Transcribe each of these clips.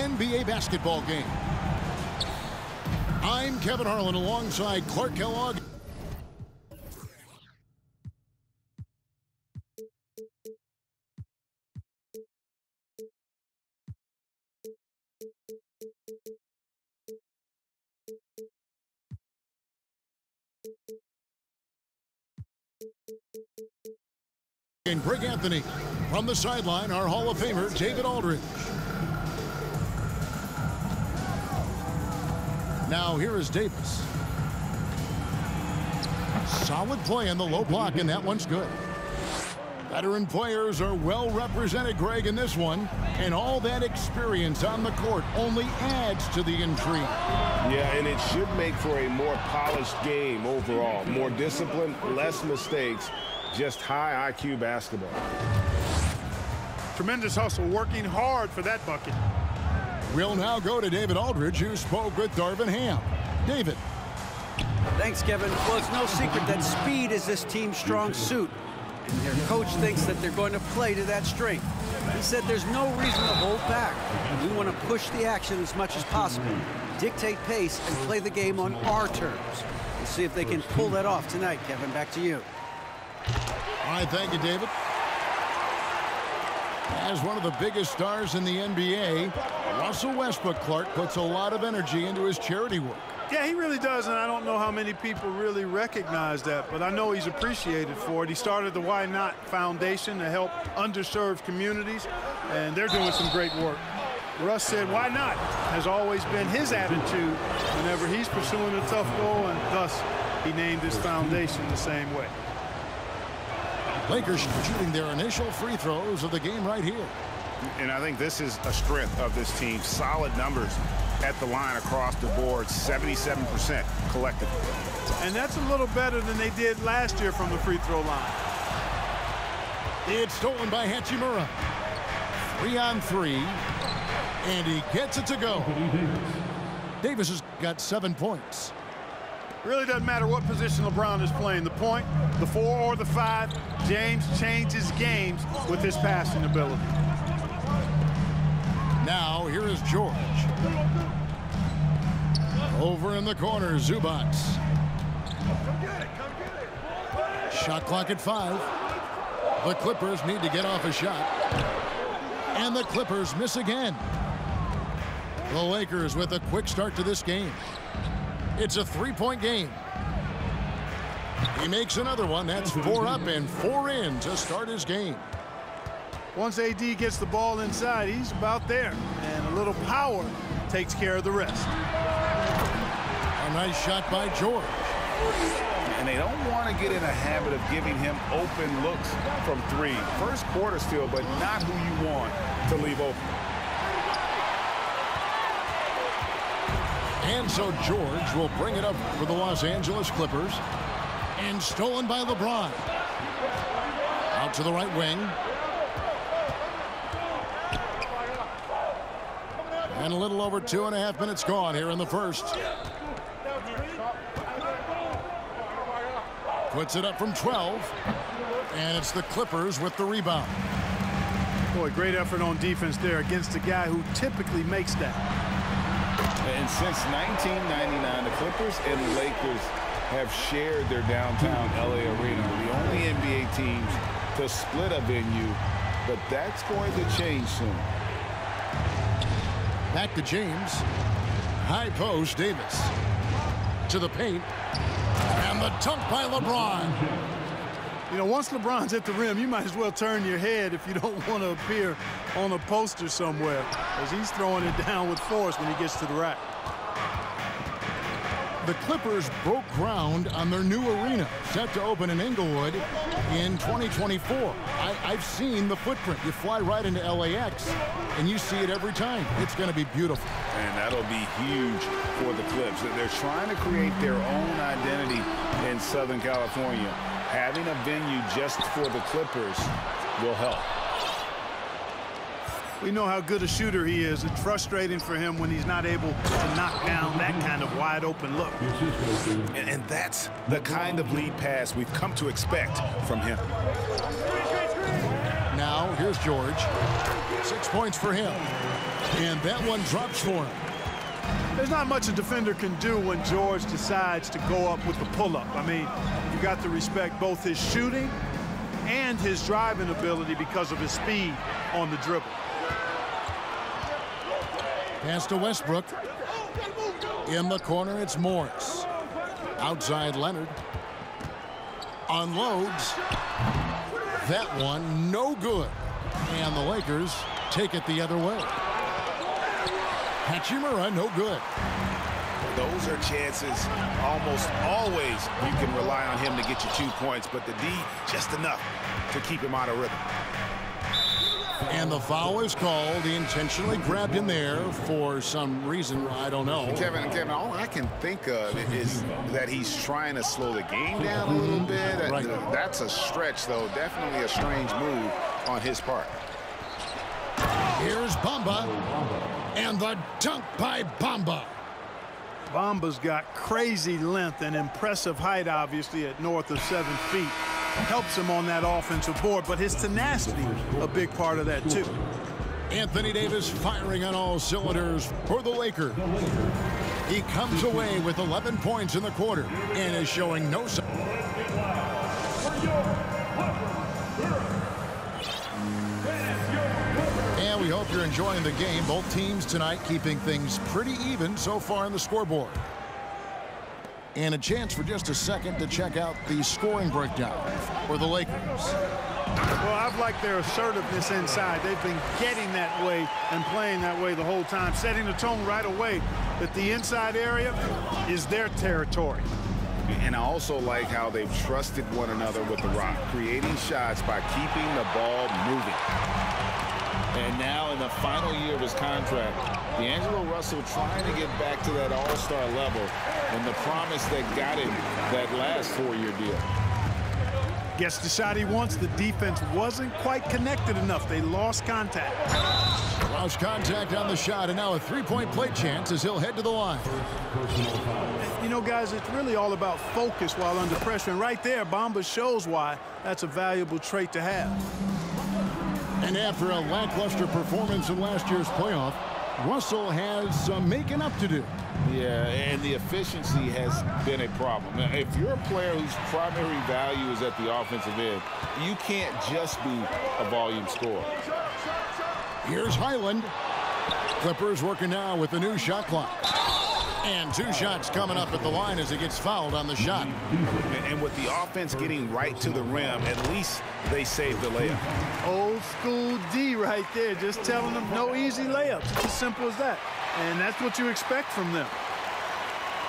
NBA basketball game. I'm Kevin Harlan alongside Clark Kellogg. And Greg Anthony. From the sideline, our Hall of Famer, David Aldridge. Now here is Davis. Solid play in the low block, and that one's good. Veteran players are well represented, Greg, in this one. And all that experience on the court only adds to the intrigue. Yeah, and it should make for a more polished game overall. More discipline, less mistakes. Just high IQ basketball. Tremendous hustle, working hard for that bucket. We'll now go to David Aldridge, who spoke with Darvin Ham. David. Thanks, Kevin. Well, it's no secret that speed is this team's strong suit. And their coach thinks that they're going to play to that strength. He said there's no reason to hold back. We want to push the action as much as possible, dictate pace, and play the game on our terms. We'll see if they can pull that off tonight, Kevin. Back to you. All right, thank you, David. As one of the biggest stars in the NBA, Russell Westbrook, Clark, puts a lot of energy into his charity work. Yeah, he really does, and I don't know how many people really recognize that, but I know he's appreciated for it. He started the Why Not Foundation to help underserved communities, and they're doing some great work. Russ said, why not? Has always been his attitude whenever he's pursuing a tough goal, and thus he named his foundation the same way. Lakers shooting their initial free throws of the game right here. And I think this is a strength of this team. Solid numbers at the line across the board, 77% collectively. And that's a little better than they did last year from the free throw line. It's stolen by Hachimura. 3-on-3. And he gets it to go. Davis has got 7 points. Really doesn't matter what position LeBron is playing, the point, the 4 or the 5, James changes games with his passing ability. Now here is George. Over in the corner, Zubac. Shot clock at 5. The Clippers need to get off a shot. And the Clippers miss again. The Lakers with a quick start to this game. It's a 3-point game. He makes another one. That's 4 up and 4 in to start his game. Once AD gets the ball inside, he's about there. And a little power takes care of the rest. A nice shot by George. And they don't want to get in a habit of giving him open looks from 3. First quarter still, but not who you want to leave open. And so George will bring it up for the Los Angeles Clippers. And stolen by LeBron. Out to the right wing. And a little over 2.5 minutes gone here in the first. Puts it up from 12. And it's the Clippers with the rebound. Boy, great effort on defense there against a guy who typically makes that. And since 1999, the Clippers and Lakers have shared their downtown LA arena. The only NBA teams to split a venue, but that's going to change soon. Back to James. High post, Davis. To the paint. And the dunk by LeBron. You know, once LeBron's at the rim, you might as well turn your head if you don't want to appear on a poster somewhere, as he's throwing it down with force when he gets to the rack. The Clippers broke ground on their new arena, set to open in Inglewood in 2024. I've seen the footprint. You fly right into LAX, and you see it every time. It's going to be beautiful. And that'll be huge for the Clips. They're trying to create their own identity in Southern California. Having a venue just for the Clippers will help. We know how good a shooter he is. It's frustrating for him when he's not able to knock down that kind of wide open look. And that's the kind of lead pass we've come to expect from him. Now, here's George. 6 points for him. And that one drops for him. There's not much a defender can do when George decides to go up with the pull-up. I mean, you got to respect both his shooting and his driving ability because of his speed on the dribble. Pass to Westbrook. In the corner, it's Morris. Outside, Leonard. Unloads. That one, no good. And the Lakers take it the other way. Hachimura, no good. Those are chances almost always you can rely on him to get you 2 points, but the D just enough to keep him out of rhythm. And the foul is called. He intentionally grabbed him there for some reason. I don't know. Kevin, all I can think of is that he's trying to slow the game down a little bit. Right. That's a stretch, though. Definitely a strange move on his part. Here's Bamba. And the dunk by Bamba. Bamba's got crazy length and impressive height, obviously, at north of 7 feet. Helps him on that offensive board, but his tenacity, a big part of that, too. Anthony Davis firing on all cylinders for the Lakers. He comes away with 11 points in the quarter and is showing no sign. And we hope you're enjoying the game. Both teams tonight keeping things pretty even so far on the scoreboard. And a chance for just a second to check out the scoring breakdown for the Lakers. Well, I've liked their assertiveness inside. They've been getting that way and playing that way the whole time, setting the tone right away that the inside area is their territory. And I also like how they've trusted one another with the rock, creating shots by keeping the ball moving. And now in the final year of his contract, D'Angelo Russell trying to get back to that all-star level and the promise that got him that last 4-year deal. Gets the shot he wants. The defense wasn't quite connected enough. They lost contact. Lost contact on the shot, and now a three-point play chance as he'll head to the line. You know, guys, it's really all about focus while under pressure. And right there, Bamba shows why that's a valuable trait to have. And after a lackluster performance in last year's playoff, Russell has some making up to do. Yeah, and the efficiency has been a problem. Now, if you're a player whose primary value is at the offensive end, you can't just be a volume scorer. Here's Highland. Clippers working now with the new shot clock. And 2 shots coming up at the line as he gets fouled on the shot. And with the offense getting right to the rim, at least they saved the layup. Old school D right there, just telling them no easy layups. It's as simple as that. And that's what you expect from them.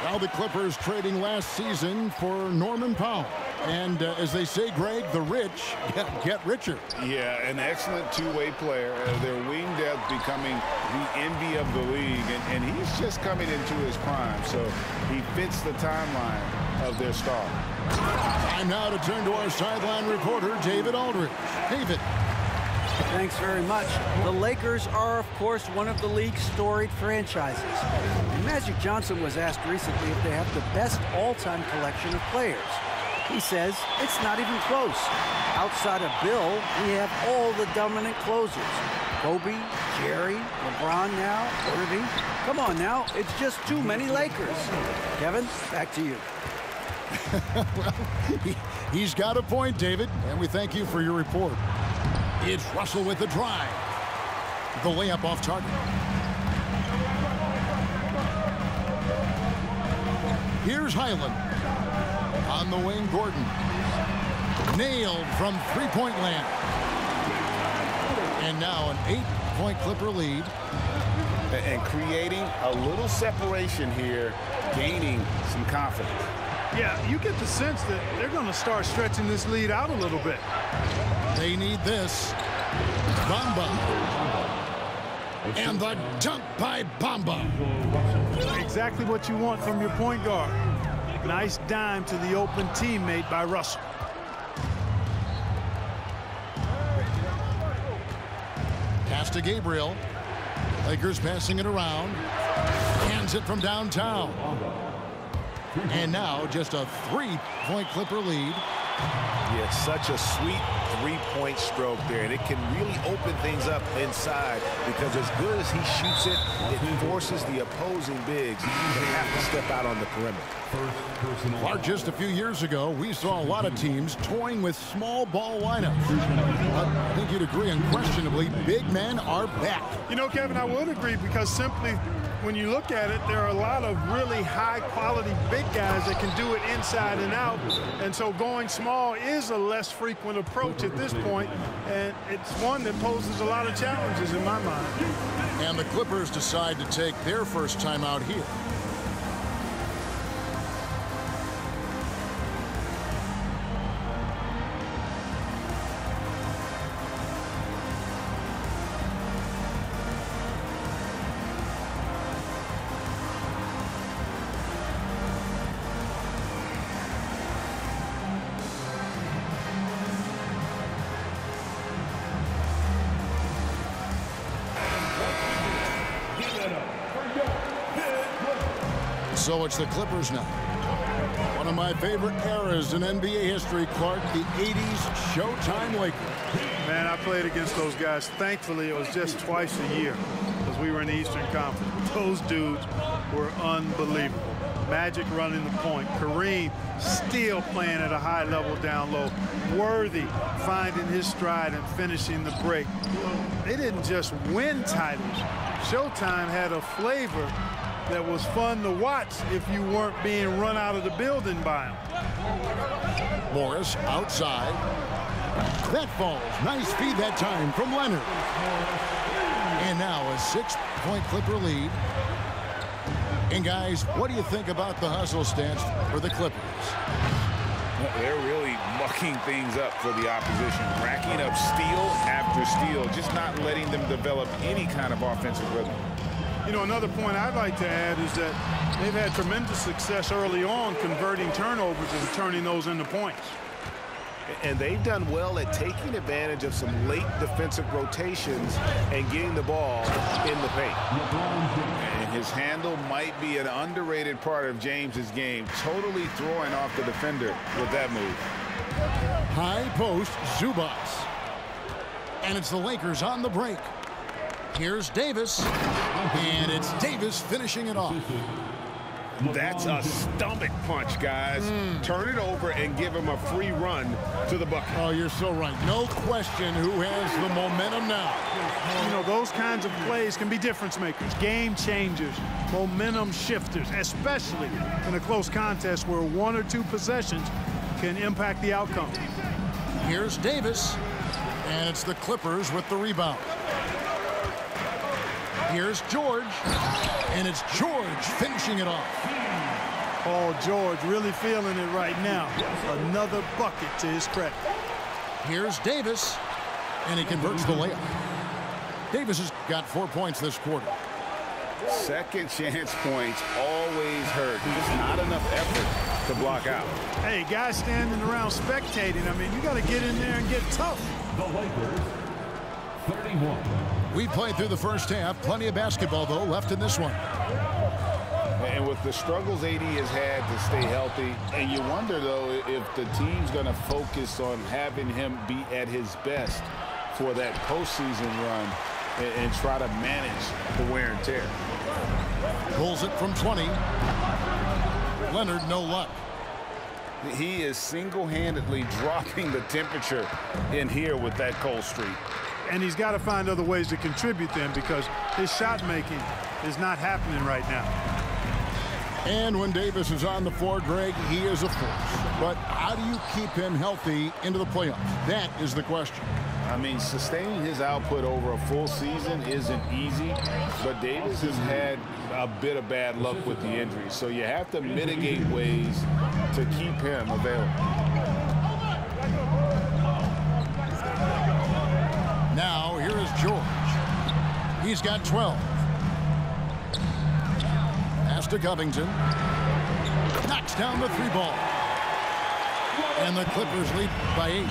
Now the Clippers trading last season for Norman Powell. And as they say, Greg, the rich get richer. Yeah, an excellent two-way player. Their wing depth becoming the envy of the league. And he's just coming into his prime. So he fits the timeline of their star. Time now to turn to our sideline reporter, David Aldridge. David. Thanks very much. The Lakers are, of course, one of the league's storied franchises. And Magic Johnson was asked recently if they have the best all-time collection of players. He says it's not even close. Outside of Bill, we have all the dominant closers. Kobe, Jerry, LeBron now, Irving. Come on now, it's just too many Lakers. Kevin, back to you. Well, he's got a point, David, and we thank you for your report. It's Russell with the drive. The layup off target. Here's Highland. On the wing, Gordon. Nailed from three-point land. And now an 8-point Clipper lead. And creating a little separation here, gaining some confidence. Yeah, you get the sense that they're going to start stretching this lead out a little bit. They need this. Bamba. And the dunk by Bamba. Exactly what you want from your point guard. Nice dime to the open teammate by Russell. Pass to Gabriel. Lakers passing it around. Hands it from downtown. And now just a 3-point Clipper lead. Yeah, it's such a sweet three-point stroke there, and it can really open things up inside because as good as he shoots it, it forces the opposing bigs to have to step out on the perimeter. Clark, just a few years ago, we saw a lot of teams toying with small ball lineups. I think you'd agree unquestionably, big men are back. You know, Kevin, I would agree because simply when you look at it, there are a lot of really high-quality big guys that can do it inside and out. And so going small is a less frequent approach at this point, and it's one that poses a lot of challenges in my mind. And the Clippers decide to take their first time out here. So it's the Clippers now. One of my favorite eras in NBA history, Clark, the 80s Showtime Lakers. Man, I played against those guys. Thankfully, it was just twice a year because we were in the Eastern Conference. Those dudes were unbelievable. Magic running the point. Kareem still playing at a high level down low. Worthy finding his stride and finishing the break. They didn't just win titles. Showtime had a flavor that was fun to watch if you weren't being run out of the building by him. Morris outside. That falls. Nice feed that time from Leonard. And now a 6-point Clipper lead. And guys, what do you think about the hustle stance for the Clippers? They're really mucking things up for the opposition, racking up steal after steal, just not letting them develop any kind of offensive rhythm. You know, another point I'd like to add is that they've had tremendous success early on converting turnovers and turning those into points. And they've done well at taking advantage of some late defensive rotations and getting the ball in the paint. And his handle might be an underrated part of James's game, totally throwing off the defender with that move. High post, Zubac. And it's the Lakers on the break. Here's Davis, and it's Davis finishing it off. That's a stomach punch, guys. Turn it over and give him a free run to the bucket. Oh, you're so right. No question who has the momentum now. You know, those kinds of plays can be difference makers, game changers, momentum shifters, especially in a close contest where one or two possessions can impact the outcome. Here's Davis, and it's the Clippers with the rebound. Here's George, and it's George finishing it off. Paul George really feeling it right now. Another bucket to his credit. Here's Davis, and he converts the layup. Davis has got 4 points this quarter. Second chance points always hurt. Just not enough effort to block out. Hey, guys standing around spectating, I mean, you got to get in there and get tough. The Lakers, 31. We played through the first half. Plenty of basketball, though, left in this one. And with the struggles AD has had to stay healthy, and you wonder, though, if the team's going to focus on having him be at his best for that postseason run and try to manage the wear and tear. Pulls it from 20. Leonard, no luck. He is single-handedly dropping the temperature in here with that cold streak. And he's got to find other ways to contribute then because his shot making is not happening right now. And when Davis is on the floor, Greg, he is a force. But how do you keep him healthy into the playoffs? That is the question. I mean, sustaining his output over a full season isn't easy, but Davis has had a bit of bad luck with the injuries. So you have to mitigate ways to keep him available. Now, here is George. He's got 12. Pass to Covington. Knocks down the 3 ball. And the Clippers lead by 8.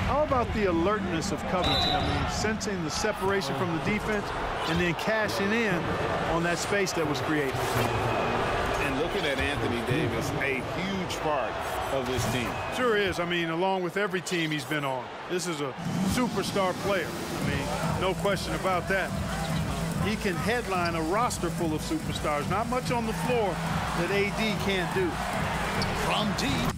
How about the alertness of Covington? I mean, sensing the separation from the defense and then cashing in on that space that was created. And looking at Anthony Davis, a huge part of this team. Sure is. I mean, along with every team he's been on, this is a superstar player. I mean, no question about that. He can headline a roster full of superstars. Not much on the floor that AD can't do. From deep.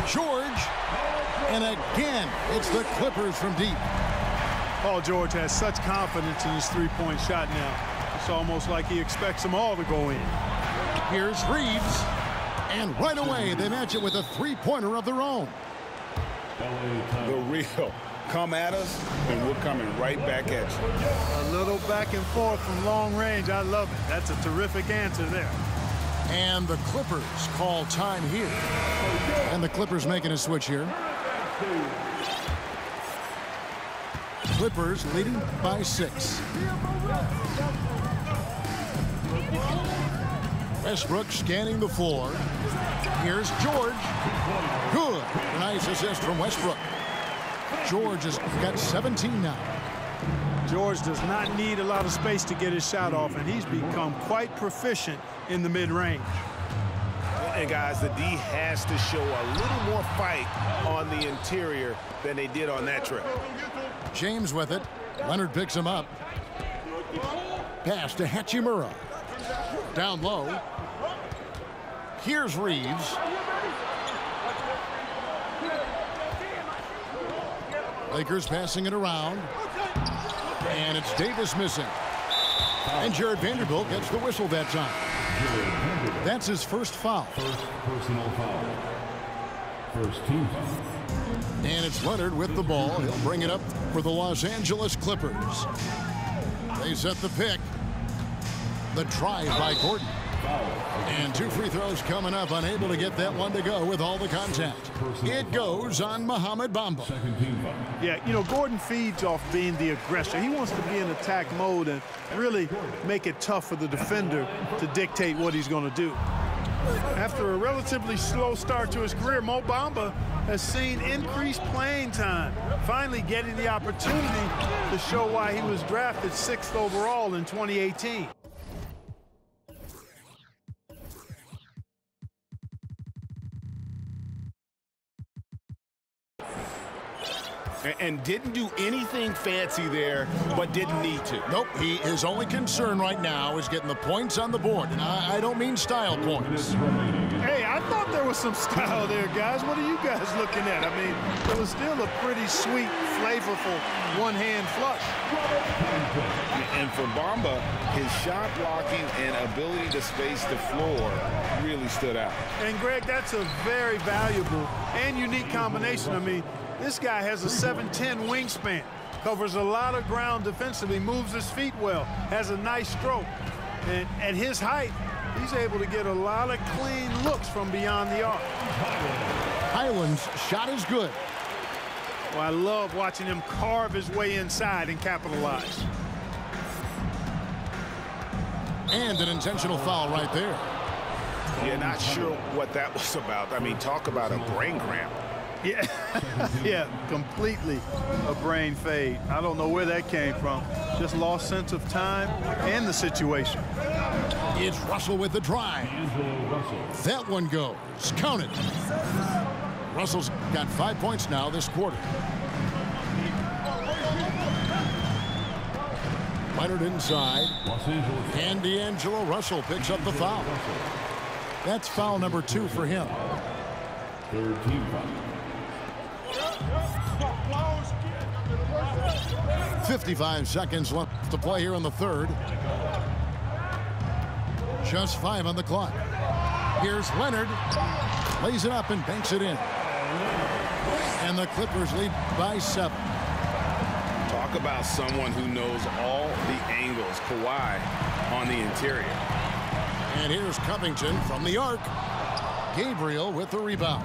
George, and again, it's the Clippers from deep. Paul George has such confidence in his three-point shot now. It's almost like he expects them all to go in. Here's Reeves, and right away they match it with a three-pointer of their own. The real come at us, and we're coming right back at you. A little back and forth from long range. I love it. That's a terrific answer there. And the Clippers call time here. And the Clippers making a switch here. Clippers leading by 6. Westbrook scanning the floor. Here's George. Good. Nice assist from Westbrook. George has got 17 now. George does not need a lot of space to get his shot off, and he's become quite proficient in the mid-range. And guys, the D has to show a little more fight on the interior than they did on that trip. James with it. Leonard picks him up. Pass to Hachimura. Down low. Here's Reeves. Lakers passing it around. And it's Davis missing. And Jared Vanderbilt gets the whistle that time. That's his first foul. First personal foul. First team foul. And it's Leonard with the ball. He'll bring it up for the Los Angeles Clippers. They set the pick. The drive by Gordon. And 2 free throws coming up. Unable to get that one to go with all the contact. It goes on Mohamed Bamba. Second team foul. Yeah, you know, Gordon feeds off being the aggressor. He wants to be in attack mode and really make it tough for the defender to dictate what he's going to do. After a relatively slow start to his career, Mo Bamba has seen increased playing time, finally getting the opportunity to show why he was drafted 6th overall in 2018. And didn't do anything fancy there, but didn't need to. Nope, his only concern right now is getting the points on the board. And I don't mean style points. Hey, I thought there was some style there, guys. What are you guys looking at? I mean, it was still a pretty sweet, flavorful one-hand flush. And for Bamba, his shot blocking and ability to space the floor really stood out. And, Greg, that's a very valuable and unique combination. I mean, this guy has a 7'10" wingspan, covers a lot of ground defensively, moves his feet well, has a nice stroke. And at his height, he's able to get a lot of clean looks from beyond the arc. Highland's shot is good. Well, I love watching him carve his way inside and capitalize. And an intentional foul right there. You're not sure what that was about. I mean, talk about a brain cramp. Yeah, yeah, completely a brain fade. I don't know where that came from. Just lost sense of time and the situation. It's Russell with the drive. That one goes. Count it. Russell's got 5 points now this quarter. Leonard inside. And D'Angelo Russell picks up the foul. That's foul number 2 for him. Third team foul. 55 seconds left to play here in the third. Just 5 on the clock. Here's Leonard. Lays it up and banks it in. And the Clippers lead by 7. Talk about someone who knows all the angles. Kawhi on the interior. And here's Covington from the arc. Gabriel with the rebound.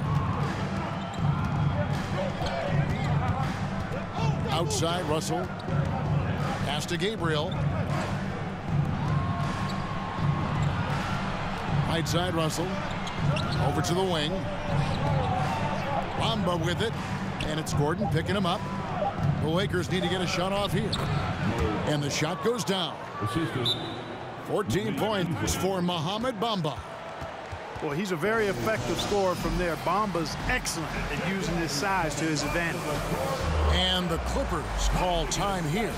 Outside Russell. Pass to Gabriel. Right side Russell. Over to the wing. Bamba with it. And it's Gordon picking him up. The Lakers need to get a shot off here. And the shot goes down. 14 points for Mohamed Bamba. Well, he's a very effective scorer from there. Bamba's excellent at using his size to his advantage. And the Clippers call time here.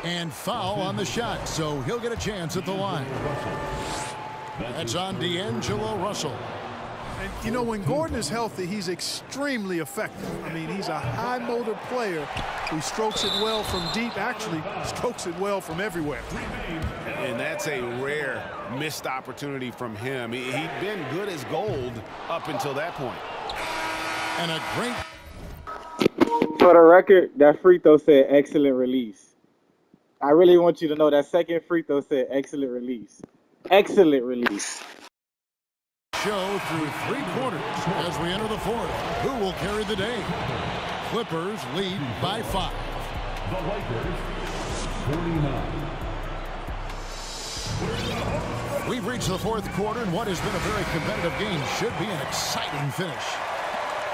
And foul on the shot, so he'll get a chance at the line. That's on D'Angelo Russell. And, you know, when Gordon is healthy, he's extremely effective. I mean, he's a high-motor player who strokes it well from deep, actually strokes it well from everywhere. And that's a rare missed opportunity from him. He'd been good as gold up until that point. And a great... For the record, that free throw said excellent release. I really want you to know that second free throw said excellent release. Excellent release. Show through 3 quarters as we enter the fourth. Who will carry the day? Clippers lead by 5. The Lakers, 49. We've reached the fourth quarter, and what has been a very competitive game should be an exciting finish.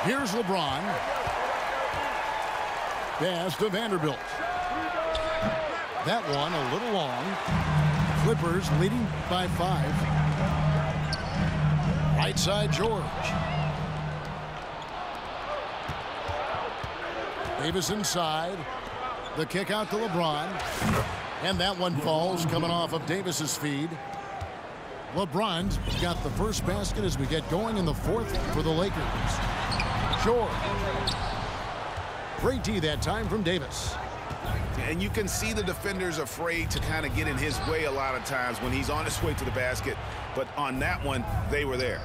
Here's LeBron. Pass to Vanderbilt. That one a little long. Clippers leading by 5. Right side, George. Davis inside. The kick out to LeBron. And that one falls coming off of Davis's feed. LeBron's got the first basket as we get going in the fourth for the Lakers. George. Great D that time from Davis. And you can see the defenders afraid to kind of get in his way a lot of times when he's on his way to the basket. But on that one, they were there.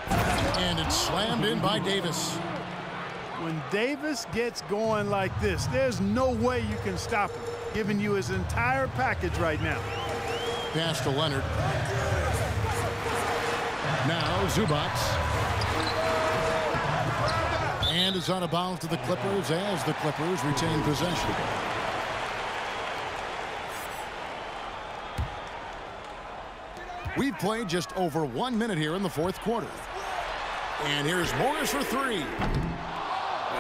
And it's slammed in by Davis. When Davis gets going like this, there's no way you can stop him, giving you his entire package right now. Pass to Leonard. Now Zubac. And it's out of bounds to the Clippers as the Clippers retain possession. We've played just over 1 minute here in the fourth quarter. And here's Morris for 3.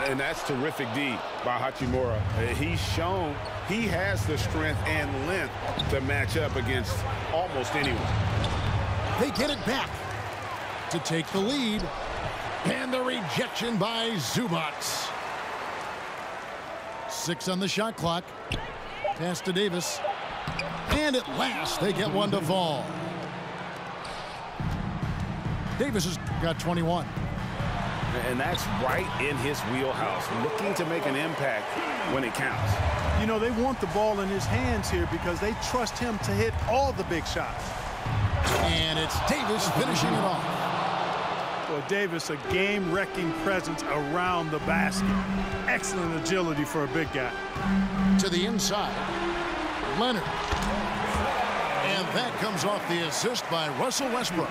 And that's terrific D by Hachimura. He's shown he has the strength and length to match up against almost anyone. They get it back to take the lead. And the rejection by Zubac. 6 on the shot clock. Pass to Davis. And at last, they get one to fall. Davis has got 21. And that's right in his wheelhouse, looking to make an impact when it counts. You know, they want the ball in his hands here because they trust him to hit all the big shots. And it's Davis finishing it off. Well, Davis, a game-wrecking presence around the basket. Excellent agility for a big guy. To the inside. Leonard. And that comes off the assist by Russell Westbrook.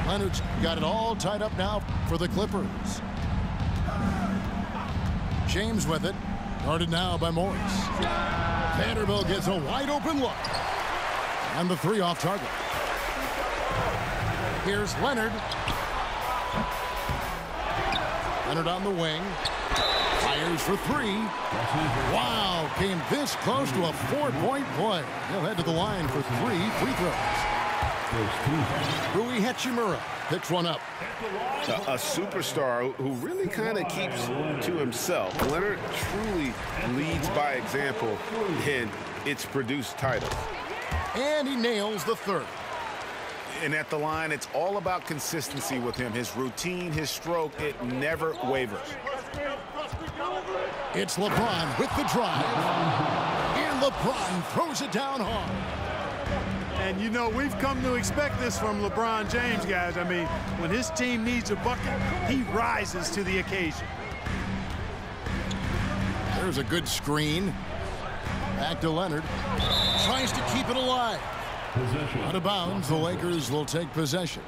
Leonard's got it all tied up now for the Clippers. James with it. Guarded now by Morris. Vanderbilt gets a wide-open look. And the 3 off target. Here's Leonard. Leonard on the wing. Fires for 3. Wow, came this close to a 4-point play. He'll head to the line for 3 free throws. Rui Hachimura picks one up. A superstar who really kind of keeps to himself. Leonard truly leads by example, and it's produced titles. And he nails the 3rd. And at the line, it's all about consistency with him. His routine, his stroke, it never wavers. It's LeBron with the drive. And LeBron throws it down hard. And, you know, we've come to expect this from LeBron James, guys. I mean, when his team needs a bucket, he rises to the occasion. There's a good screen. Back to Leonard. Tries to keep it alive. Possession. Out of bounds, the Lakers will take possession.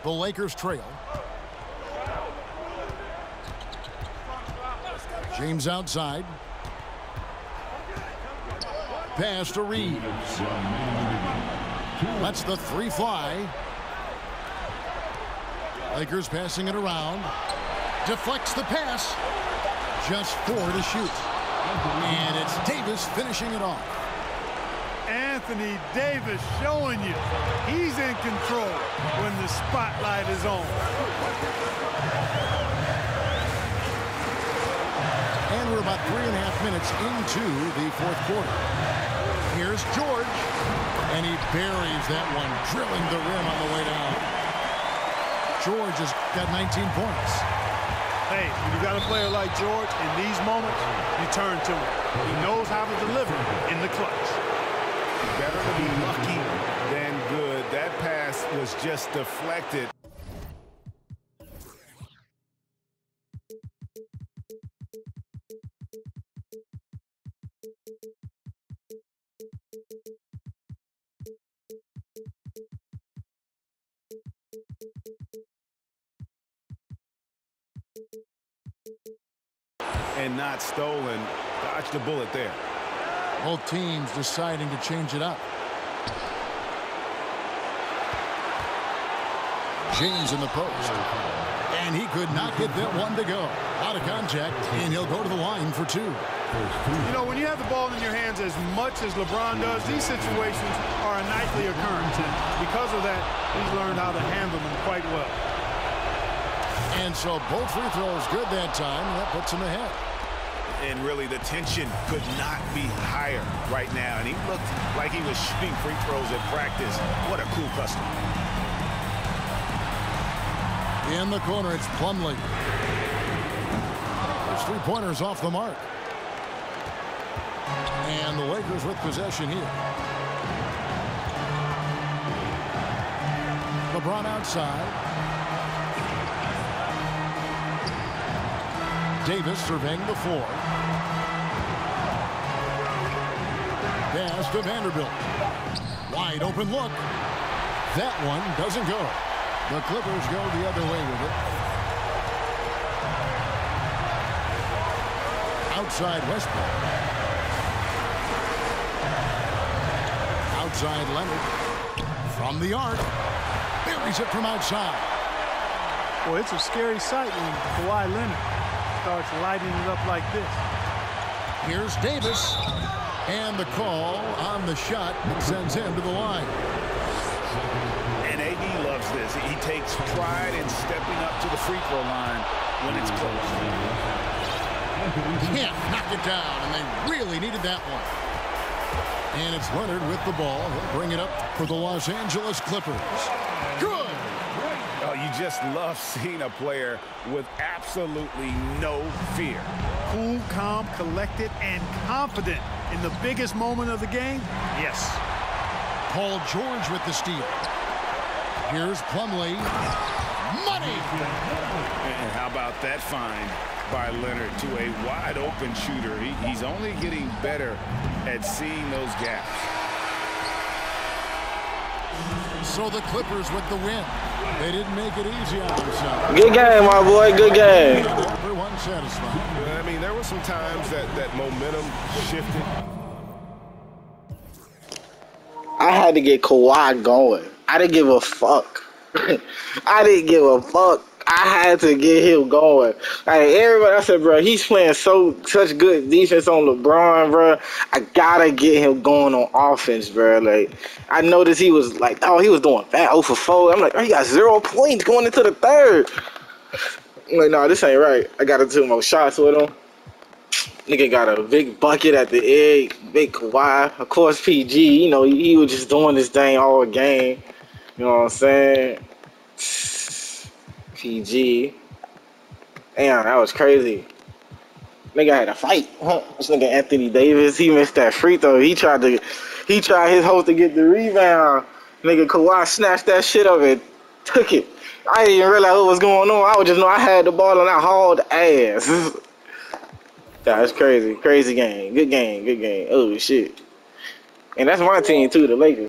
The Lakers trail. James outside. Pass to Reeves. That's the three fly. Lakers passing it around. Deflects the pass. Just 4 to shoot. And it's Davis finishing it off. Anthony Davis showing you he's in control when the spotlight is on. And we're about 3.5 minutes into the fourth quarter. Here's George. And he buries that one, drilling the rim on the way down. George has got 19 points. Hey, when you got a player like George, in these moments, you turn to him. He knows how to deliver in the clutch. Better to be lucky than good. That pass was just deflected. And not stolen. Dodged the bullet there. Both teams deciding to change it up. James in the post. And he could not get that one to go. Out of contact, and he'll go to the line for 2. You know, when you have the ball in your hands as much as LeBron does, these situations are a nightly occurrence. And because of that, he's learned how to handle them quite well. And so both free throws good that time, and that puts him ahead. And really, the tension could not be higher right now. And he looked like he was shooting free throws at practice. What a cool customer. In the corner, it's Plumlee. There's 3-pointers off the mark. And the Lakers with possession here. LeBron outside. Davis surveying the floor. Pass to Vanderbilt. Wide open look. That one doesn't go. The Clippers go the other way with it. Outside Westbrook. Outside Leonard. From the arc. Buries it from outside. Boy, it's a scary sight when Kawhi Leonard starts lighting it up like this. Here's Davis. And the call on the shot that sends him to the line. And AD loves this. He takes pride in stepping up to the free throw line when it's close. Can't knock it down, and they really needed that one. And it's Leonard with the ball. He'll bring it up for the Los Angeles Clippers. Good. Oh, you just love seeing a player with absolutely no fear. Cool, calm, collected, and confident in the biggest moment of the game. Yes. Paul George with the steal. Here's Plumlee. Money! And how about that find by Leonard to a wide-open shooter? He's only getting better at seeing those gaps. So the Clippers with the win. They didn't make it easy on themselves. Good game, my boy. Good game. Everyone satisfied. I mean, there were some times that momentum shifted. I had to get Kawhi going. I didn't give a fuck. I didn't give a fuck. I had to get him going. Like everybody, I said, bro, he's playing such good defense on LeBron, bro. I gotta get him going on offense, bro. Like I noticed he was like, oh, he was doing bad, 0 for 4. I'm like, oh, he got 0 points going into the third. I'm like, no, this ain't right. I gotta do more shots with him. Nigga got a big bucket at the egg, big Kawhi. Of course, PG, you know, he was just doing this thing all game. You know what I'm saying? PG. Damn, that was crazy. Nigga had a fight. This nigga Anthony Davis, he missed that free throw. He tried his host to get the rebound. Nigga Kawhi snatched that shit up and took it. I didn't even realize what was going on. I would just know I had the ball and I hauled ass. That's crazy. Crazy game. Good game. Good game. Oh, shit. And that's my team, too, the Lakers.